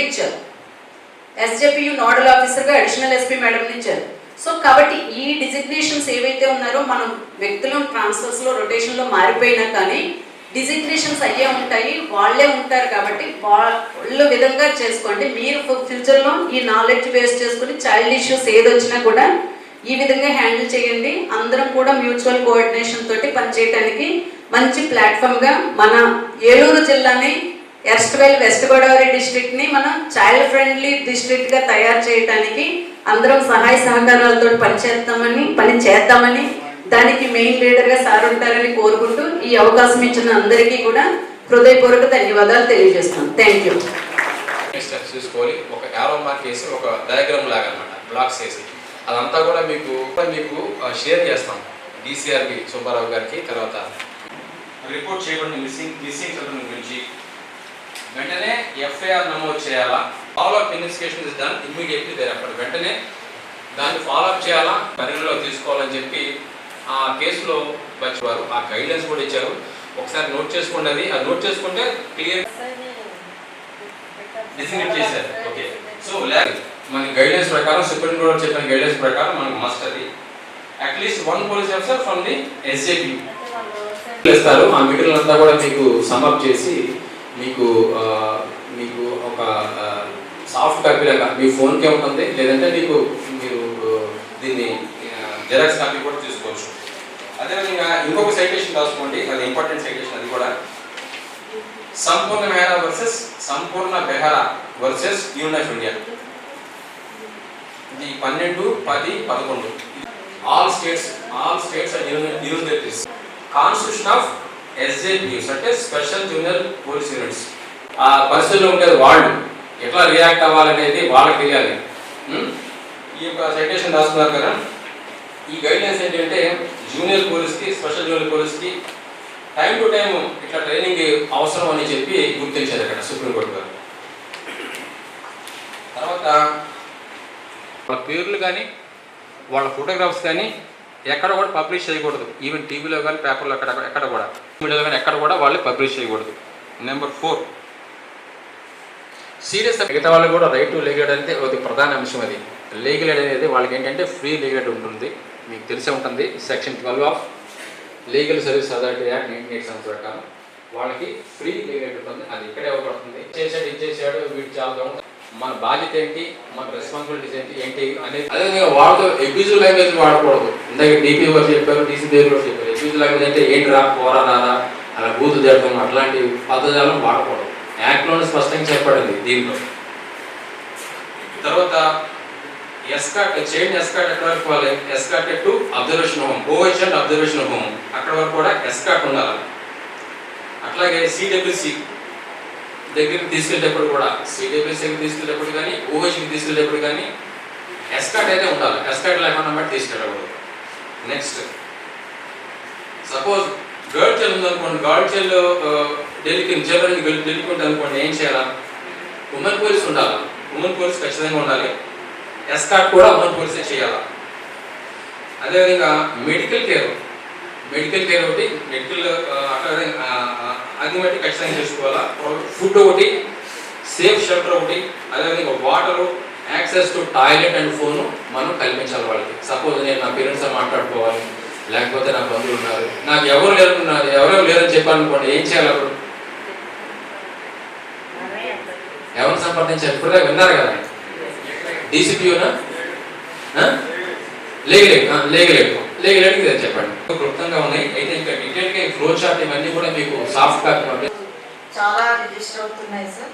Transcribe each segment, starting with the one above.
ఇచ్చారు. ఎస్జేపీయూ నోడల్ ఆఫీసర్గా additional SP madam ఇచ్చారు. సో కాబట్టి ఈ డిజిగ్నేషన్స్ ఏవైతే ఉన్నారో మనం వ్యక్తులు ట్రాన్స్ఫర్స్లో రొటేషన్లో మారిపోయినా కానీ డిజిగ్నేషన్స్ అయ్యే ఉంటాయి, వాళ్ళే ఉంటారు. కాబట్టి వాళ్ళ విధంగా చేసుకోండి. మీరు ఫ్యూచర్లో ఈ నాలెడ్జ్ బేస్ చేసుకుని చైల్డ్ ఇష్యూస్ ఏదొచ్చినా కూడా ఈ విధంగా హ్యాండిల్ చేయండి. అందరం కూడా మ్యూచువల్ కోఆర్డినేషన్ తోటి పనిచేయడానికి మంచి ప్లాట్ఫామ్గా మన ఏలూరు జిల్లాని ఎర్స్ట్వెల్ వెస్ట్ గోదావరి డిస్ట్రిక్ట్ని మనం చైల్డ్ ఫ్రెండ్లీ డిస్ట్రిక్ట్గా తయారు చేయడానికి అందరం సహాయ సహకారాలతో పని చేద్దామని దానికి మెయిన్ లీడర్గా సార్ ఉంటారని కోరుకుంటూ ఈ అవకాశం ఇచ్చిన అందరికీ కూడా హృదయపూర్వక ధన్యవాదాలు తెలియజేస్తున్నాను. Thank you. స్టెప్స్ చూసుకోవాలి. ఒక యారో మార్క్ వేసి ఒక డయాగ్రామ్ లాగా అనమాట బ్లాక్స్ వేసి అదంతా కూడా మీకు షేర్ చేస్తాం డిసిఆర్బి సుబ్బారావు గారికి. తర్వాత రిపోర్ట్ చేయబడిన మిస్సింగ్ చిల్డ్రన్ గురించి వెంటనే ఎఫ్ఐఆర్ నమోదు చేయాలా. Follow up investigation is done immediately there అప్పుడు వెంటనే దాన్ని ఫాలో అప్ చేయాలా, పరిగణలో తీసుకోవాలని చెప్పి ఆ కేసులో వచ్చేవారు. ఆ గైడ్లైన్స్ కూడా ఇచ్చారు. ఒకసారి నోట్ చేసుకోండి. అది నోట్ చేసుకుంటే క్లియర్ డిసిగ్నేట్ చేశారు. ఓకే. సో మన గైడ్లైన్స్ ప్రకారం సుప్రీం కోర్టు చెప్పిన గైడ్లైన్స్ ప్రకారం మనకు మస్ట్ అది at least 1 police officer from the SJP చేస్తారు. ఆ మీటింగ్ అంతా కూడా మీకు సమ్అప్ చేసి మీకు ఒక సాఫ్ట్ కాపీ లాగా మీ ఫోన్కే ఉంటుంది, లేదంటే మీరు దీన్ని జెరాక్స్ కాపీ కూడా తీసుకోవచ్చు. అదేవిధంగా ఇంకొక సైటేషన్ రాసుకోండి, అది ఇంపార్టెంట్ సైటేషన్. అది కూడా సంపూర్ణ Behara versus Sampurna Behara versus union of India. ఇది 12/10/11. All states and union territories constitution of SJPUs అంటే స్పెషల్ జూనియర్ పోలీస్ యూనిట్స్. ఆ పరిస్థితుల్లో ఉండేది వాళ్ళు ఎట్లా రియాక్ట్ అవ్వాలనేది వాళ్ళకి తెలియాలి. ఈ యొక్క సైటేషన్ రాస్తున్నారు కదా. ఈ గైడ్లైన్స్ ఏంటంటే జూనియర్ పోలీస్కి స్పెషల్ జూనియర్ పోలీస్కి టైం టు టైం ఇట్లా ట్రైనింగ్ అవసరం అని చెప్పి గుర్తించారు అక్కడ సుప్రీంకోర్టు గారు. తర్వాత వాళ్ళ పేర్లు కానీ వాళ్ళ ఫోటోగ్రాఫ్స్ కానీ ఎక్కడ కూడా పబ్లిష్ చేయకూడదు. ఈవెన్ టీవీలో కానీ పేపర్లో ఎక్కడ కూడా మీడియాలో కానీ ఎక్కడ కూడా వాళ్ళు పబ్లిష్ చేయకూడదు. నెంబర్ 4 సీరియస్ మిగతా వాళ్ళకి కూడా రైట్ టు లీగల్ అనేది ఒక ప్రధాన అంశం. అది లీగల్ అనేది వాళ్ళకి ఏంటంటే ఫ్రీ లీగల్ ఉంటుంది. మీకు తెలిసే ఉంటుంది section 12 of legal service authority act 1987 ప్రకారం వాళ్ళకి ఫ్రీ లీగల్ ఉంటుంది. అది ఇక్కడే ఇవ్వబడుతుంది. ఇచ్చేసాడు వీటి చాలా మన బాధ్యత ఏంటి, మన రెస్పాన్సిబిలిటీస్ ఏంటి అనేది. అదేవిధంగా వాళ్ళతో అబ్యూజివ్ లాంగ్వేజ్ వాడకూడదు. ఇందాక డిపి గారు చెప్పారు, డీసీపీ గారు చెప్పారు. అబ్యూజివ్ లాంగ్వేజ్ అంటే ఏంటి రా పోరా రాదా అలా బూతు జరగడం అట్లాంటి పదజాలం వాడకూడదు. యాక్ట్లోనే స్పష్టంగా చెప్పబడింది దీంట్లో. తర్వాత ఎస్కాట్ చైల్డ్ ఎస్కాట్ ఎక్కడ వరకు పోవాలి, escort to observation home, OH and observation home అక్కడ వరకు కూడా ఎస్కాట్ ఉండాలి. అట్లాగే సిడబ్ల్యూసి దగ్గరికి తీసుకెళ్ళేటప్పుడు కూడా సిడబ్ల్యూసీకి తీసుకెళ్ళేటప్పుడు కానీ ఓహెచ్కి తీసుకెళ్ళేటప్పుడు కానీ ఎస్కాట్ అయితే ఉండాలి. ఎస్కాట్ లేకుండా బట్టి తీసుకెళ్ళకూడదు. నెక్స్ట్ సపోజ్ గర్ల్ చైల్డ్ ఉందనుకోండి, గర్ల్ చైల్డ్ డెలిక్వెంట్ అనుకోండి, ఏం చేయాలా? ఉమెన్ పోలీస్ ఉండాలి. ఉమెన్ పోలీస్ ఖచ్చితంగా ఉండాలి. ఎస్కాట్ కూడా ఉమెన్ పోలీసే చేయాలి. అదేవిధంగా మెడికల్ కేర్ ఒకటి, మెడికల్ అది బట్టి ఖచ్చితంగా చేసుకోవాలా. ఫుడ్ ఒకటి, సేఫ్ షెల్టర్ ఒకటి, అదేవిధంగా water, access to toilet and phone మనం కల్పించాలి వాళ్ళకి. సపోజ్ నేను నా పేరెంట్స్తో మాట్లాడుకోవాలి, లేకపోతే నా బంధువులు ఉన్నారు, నాకు ఎవరెవరు లేరని చెప్పాలనుకోండి, ఏం చేయాలి? అప్పుడు ఎవరిని సంప్రదించాలి? ఇప్పుడుదా విన్నారు కదా, డీసీపీయూనా లేగలేడు చెప్పండి. క్లుప్తంగా ఉన్నాయి. అయితే ఇంకా డీటెయిల్గా ఈ ఫ్లో చార్ట్ ఇవన్నీ కూడా మీకు సాఫ్ట్ కాపీ చాలా రిజిస్టర్ అవుతున్నాయి సార్.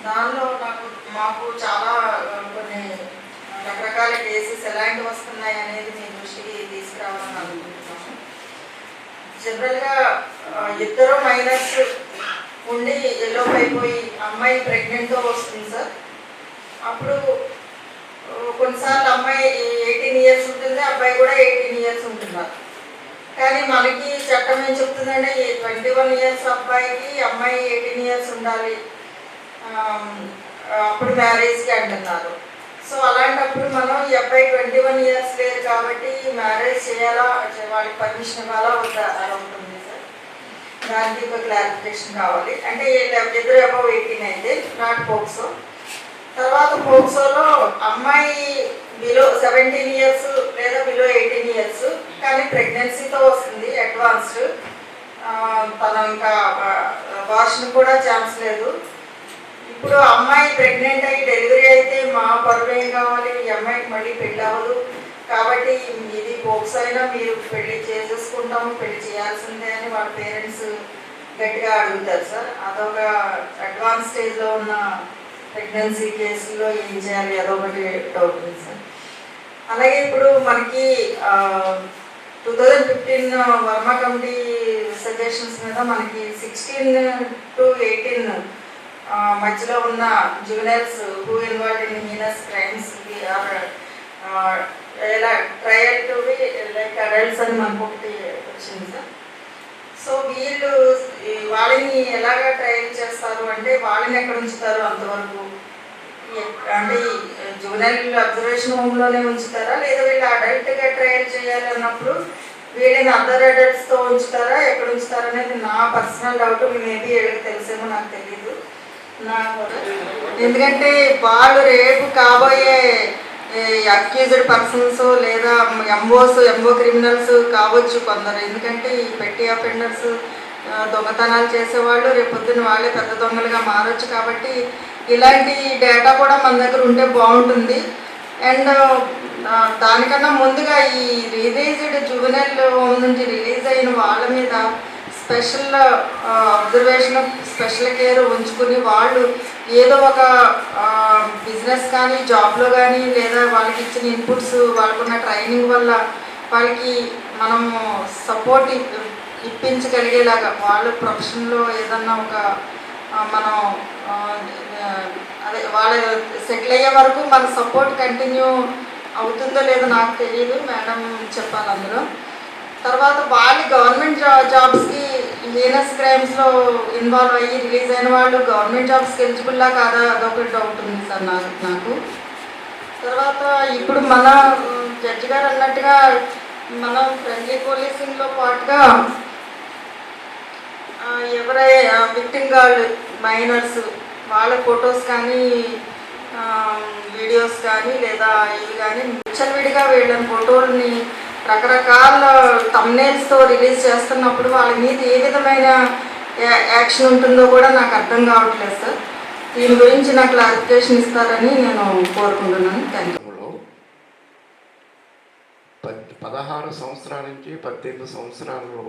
దానిలో మాకు చాలా కొన్ని రకరకాల కేసెస్ ఎలాంటివి వస్తున్నాయి అనేది మీ దృష్టికి తీసుకురావాలని అనుకుంటున్నాము. జనరల్గా 2 మైనర్స్ ఉండి ఎలోప్ అయిపోయి అమ్మాయి ప్రెగ్నెంట్తో వస్తుంది సార్. అప్పుడు కొన్నిసార్లు అమ్మాయి 18 ఇయర్స్ ఉంటుంది, అబ్బాయి కూడా 18 ఇయర్స్ ఉంటున్నారు. కానీ మనకి చట్టం ఏం చెప్తుందంటే 21 ఇయర్స్ అబ్బాయికి, అమ్మాయి 18 ఇయర్స్ ఉండాలి, అప్పుడు మ్యారేజ్కి అంటున్నారు. సో అలాంటప్పుడు మనం ఈ అబ్బాయి 21 ఇయర్స్ లేదు కాబట్టి మ్యారేజ్ చేయాలా, వాళ్ళకి పర్మిషన్ ఇవ్వాలా వద్దా అలా ఉంటుంది సార్. దానికి ఒక క్లారిఫికేషన్ కావాలి. అంటే ఎదురు అబౌవ్ 18 అయితే నాట్ పోక్సో, తర్వాత పోక్సోలో అమ్మాయి బిలో 17 ఇయర్స్ లేదా బిలో 18 ఇయర్స్ కానీ ప్రెగ్నెన్సీతో వస్తుంది అడ్వాన్స్డ్, తను ఇంకా అబార్షన్ కూడా ఛాన్స్ లేదు. ఇప్పుడు అమ్మాయి ప్రెగ్నెంట్ అయ్యి డెలివరీ అయితే మా పరువు ఏం కావాలి, ఈ అమ్మాయికి మళ్ళీ పెళ్ళి అవ్వదు, కాబట్టి ఇది పోక్సో అయినా మీరు పెళ్లి చేసేసుకుంటాము, పెళ్లి చేయాల్సిందే అని వాళ్ళ పేరెంట్స్ గట్టిగా అడుగుతారు సార్. అదొక అడ్వాన్స్ స్టేజ్లో ఉన్న ప్రెగ్నెన్సీ కేసుల్లో ఏం చేయాలి అదొకటి డౌట్ ఉంది సార్. అలాగే ఇప్పుడు మనకి 2015 వర్మ కమిటీ సజెషన్స్ మీద మనకి 16 to 18 మధ్యలో ఉన్న juveniles who involved in heinous crimes ఎలా trial to be like adults అని మనకు ఒకటి వచ్చింది సార్. సో వీళ్ళు వాళ్ళని ఎలాగా ట్రయల్ చేస్తారు అంటే వాళ్ళని ఎక్కడ ఉంచుతారు అంతవరకు, అంటే జువెనైల్ అబ్జర్వేషన్ హోమ్లోనే ఉంచుతారా లేదా వీళ్ళు అడల్ట్గా ట్రయల్ చేయాలి అన్నప్పుడు వీళ్ళని అదర్ అడల్ట్స్తో ఉంచుతారా, ఎక్కడ ఉంచుతారా అనేది నా పర్సనల్ డౌట్. మేబీ వీళ్ళకి తెలిసేమో నాకు తెలియదు. ఎందుకంటే వాళ్ళు రేపు కాబోయే అక్యూజ్డ్ పర్సన్స్ లేదా ఎంఓ క్రిమినల్స్ కావచ్చు కొందరు. ఎందుకంటే ఈ పెట్టి అఫెండర్స్ దొంగతనాలు చేసేవాళ్ళు రేపొద్దున వాళ్ళే పెద్ద దొంగలుగా మారచ్చు. కాబట్టి ఇలాంటి డేటా కూడా మన దగ్గర ఉంటే బాగుంటుంది. అండ్ దానికన్నా ముందుగా ఈ రిలీజ్డ్ జువెనైల్ హోమ్ నుంచి రిలీజ్ అయిన వాళ్ళ మీద స్పెషల్ అబ్జర్వేషన్, స్పెషల్ కేర్ ఉంచుకుని వాళ్ళు ఏదో ఒక బిజినెస్ కానీ జాబ్లో కానీ లేదా వాళ్ళకి ఇచ్చిన ఇన్పుట్స్ వాళ్ళకున్న ట్రైనింగ్ వల్ల వాళ్ళకి మనము సపోర్ట్ ఇప్పించగలిగేలాగా వాళ్ళ ప్రొఫెషన్లో ఏదన్నా ఒక మనం అదే వాళ్ళు సెటిల్ అయ్యే వరకు మన సపోర్ట్ కంటిన్యూ అవుతుందో లేదో నాకు తెలియదు, మేడం చెప్పాలి అందులో. తర్వాత వాళ్ళు గవర్నమెంట్ జాబ్స్కి హీనస్ క్రైమ్స్లో ఇన్వాల్వ్ అయ్యి రిలీజ్ అయిన వాళ్ళు గవర్నమెంట్ జాబ్స్కి ఎలిజిబుల్లా కాదా అదొకటి డౌట్ ఉంది సార్ నాకు. తర్వాత ఇప్పుడు మన జడ్జి గారు అన్నట్టుగా మనం ఫ్రెండ్లీ పోలీసింగ్లో పాటుగా ఎవరైనా విక్టిమ్ గార్డ్ మైనర్స్ వాళ్ళ ఫొటోస్ కానీ వీడియోస్ కానీ లేదా ఇవి కానీ విచ్చలవిడిగా వీళ్ళని ఫోటోలని రకరకాల థంబ్నెయిల్స్తో రిలీజ్ చేస్తున్నప్పుడు వాళ్ళ మీద ఏ విధమైన యాక్షన్ ఉంటుందో కూడా నాకు అర్థం కావట్లేదు సార్. దీని గురించి నాకు క్లారిఫికేషన్ ఇస్తారని నేను కోరుకుంటున్నాను. Thank you. 16 సంవత్సరాల నుంచి 18 సంవత్సరాలలో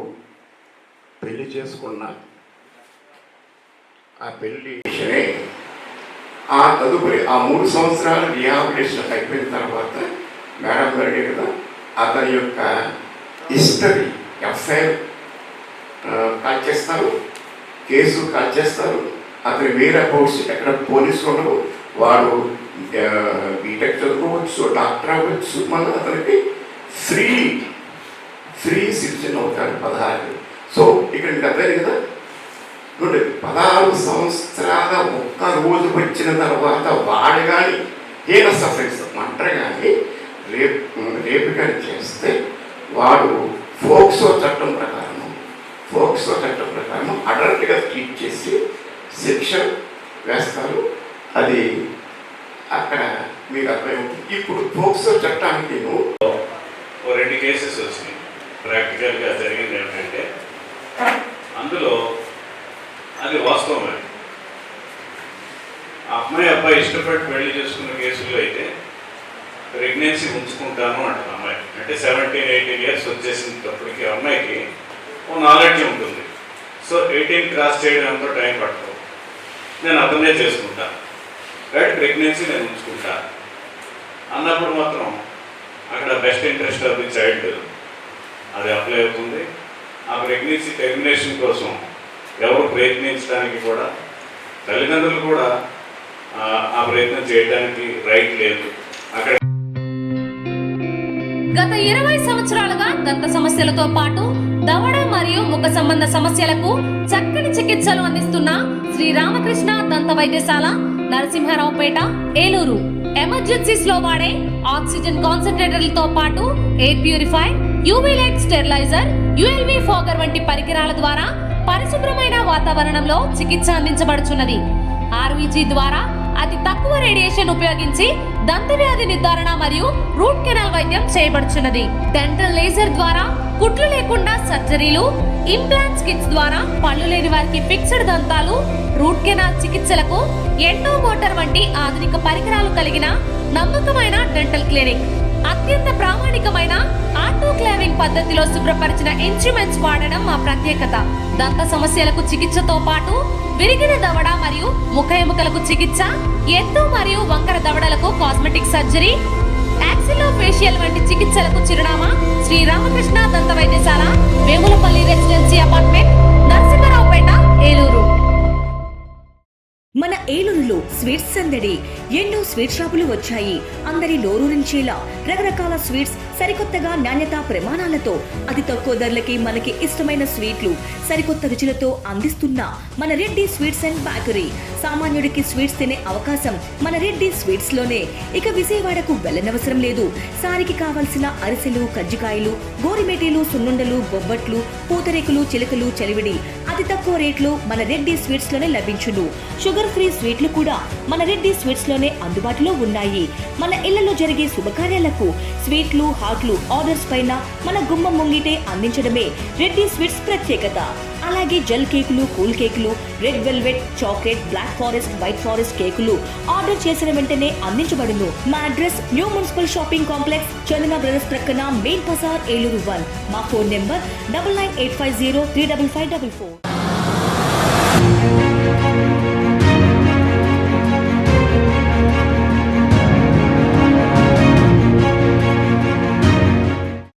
పెళ్లి చేసుకున్న ఆ పెళ్లి ఆ తదుపరి ఆ 3 సంవత్సరాల రిహాబిలిటేషన్ అయిపోయిన తర్వాత మేడం గారి కదా అతని యొక్క హిస్టరీ ఎఫ్ఐఆర్ కాల్ చేస్తారు, కేసు కాల్ చేస్తారు. అతని వేరే అబౌట్స్ ఎక్కడ పోలీసులు ఉండవు, వాడు బీటెక్ చదువుకోవచ్చు, డాక్టర్ అవ్వచ్చు, మళ్ళీ అతనికి ఫ్రీ సిటిజన్ అవుతారు 16. సో ఇక్కడ మీకు అర్థం కదా, 16 సంవత్సరాల ఒక్క రోజు వచ్చిన తర్వాత వాడు కానీ హీనస్ అఫెన్స్ మంటరు కానీ రేపు కానీ చేస్తే వాడు ఫోక్సో చట్టం ప్రకారం అడల్ట్గా ట్రీట్ చేసి శిక్ష వేస్తారు. అది అక్కడ మీకు అర్థమవుతుంది. ఇప్పుడు ఫోక్సో చట్టానికి 2 కేసెస్ వచ్చినాయి. ప్రాక్టికల్గా జరిగింది ఏంటంటే అందులో అది వాస్తవమే. ఆ అబ్బాయి ఇష్టపడి పెళ్లి చేసుకున్న కేసుల్లో అయితే ప్రెగ్నెన్సీ ఉంచుకుంటాను అంటారు అమ్మాయి. అంటే 17-18 ఇయర్స్ వచ్చేసినప్పటికీ అమ్మాయికి ఓ నాలెడ్జ్ ఉంటుంది. సో 18 క్రాస్ చేయడం ఎంతో టైం పడుతుంది. నేను అతనే చేసుకుంటాను, రైట్, ప్రెగ్నెన్సీ నేను ఉంచుకుంటా అన్నప్పుడు మాత్రం అక్కడ best interest of the child అది అప్లై అవుతుంది. ఆ ప్రెగ్నెన్సీ టెర్మినేషన్ కోసం ఎవరు ప్రయత్నించడానికి కూడా తల్లిదండ్రులు కూడా ఆ ప్రయత్నం చేయడానికి రైట్ లేదు. అక్కడ గత 20 సంవత్సరాలుగా దంత సమస్యలతో పాటు దవడ మరియు ముఖ సంబంధ సమస్యలకు చక్కని చికిత్సలు అందిస్తున్న శ్రీ రామకృష్ణ దంత వైద్యశాల, నరసింహారావుపేట, ఏలూరు. ఎమర్జెన్సీస్ లో వాడే ఆక్సిజన్ కాన్సంట్రేటర్లతో పాటు air purify, UV light steriliser, ULV fogger వంటి పరికరాల ద్వారా పరిశుభ్రమైన వాతావరణంలో చికిత్స అందించబడుచున్నది. ఆర్వీజీ ద్వారా అతి తక్కువ రేడియేషన్ ఉపయోగించి దంతవ్యాధి నిర్ధారణ మరియు రూట్ కెనాల్ వైద్యం చేయబడుచున్నది. డెంటల్ లేజర్ ద్వారా కుట్లు లేకుండా సర్జరీలు, ఇంప్లాంట్స్ కిట్స్ ద్వారా పళ్ళు లేని వారికి ఫిక్స్డ్ దంతాలు, రూట్ కెనాల్ చికిత్సలకు ఎండో మోటార్ వంటి ఆధునిక పరికరాలు కలిగిన నమ్మకమైన డెంటల్ క్లినిక్. అత్యంత ప్రామాణికమైన ఆటోక్లావింగ్ పద్ధతిలో శుభ్రపరిచిన ఇన్స్ట్రుమెంట్స్ వాడడం మా ప్రత్యేకత. దంత సమస్యలకు చికిత్సతో పాటు విరిగిన దవడ మరియు ముఖ ఎముకలకు చికిత్స, ఎత్తు మరియు వంకర దవడలకు కాస్మెటిక్ సర్జరీ, యాక్సిలోఫేషియల్ వంటి చికిత్సలకు చిరునామా శ్రీ రామకృష్ణ దంత వైద్యశాల, వేములపల్లి రెసిడెన్సీ అపార్ట్మెంట్, నరసింహారావుపేట, ఏలూరు. మన ఏలూరులో స్వీట్స్ సందడి. ఎన్నో స్వీట్ షాపులు వచ్చాయి. అందరి నోరూరించేలా రకరకాల స్వీట్స్ సరికొత్తగా నాణ్యత ప్రమాణాలతో అతి తక్కువ ధరలకి మనకి ఇష్టమైన స్వీట్లు సరికొత్త రుచులతో అందిస్తున్న మన రెడ్డి స్వీట్స్ అండ్ బేకరీ. సామాన్యుడికి స్వీట్స్ తినే అవకాశం మన రెడ్డి స్వీట్స్ లోనే. ఇక విజయవాడకు వెళ్ళనవసరం లేదు. సారికి కావలసిన అరిసెలు, కజ్జికాయలు, గోరిమేటీలు, సున్నుండలు, బొబ్బట్లు, పూతరేకులు, చిలకలు, చలివిడి అతి తక్కువ రేట్లు మన రెడ్డి స్వీట్స్ లోనే లభించును. షుగర్ ఫ్రీ స్వీట్లు కూడా మన రెడ్డి స్వీట్స్ లోనే అందుబాటులో ఉన్నాయి. మన ఇళ్లలో జరిగే శుభకార్యాలకు స్వీట్లు, హాట్లు ఆర్డర్స్ పైన మన గుమ్మం ముంగిటే అందించడమే రెడ్డి స్వీట్స్ ప్రత్యేకత. అలాగే జెల్ కేకులు, కూల్ కేకులు, red velvet, chocolate, black forest, white forest కేకులు ఆర్డర్ చేసిన వెంటనే అందించబడును. మా address new municipal shopping complex, Chandana brothers ప్రక్కన, మెయిన్ బజార్, ఏలూరు 1. మా ఫోన్ నెంబర్ 9985035544.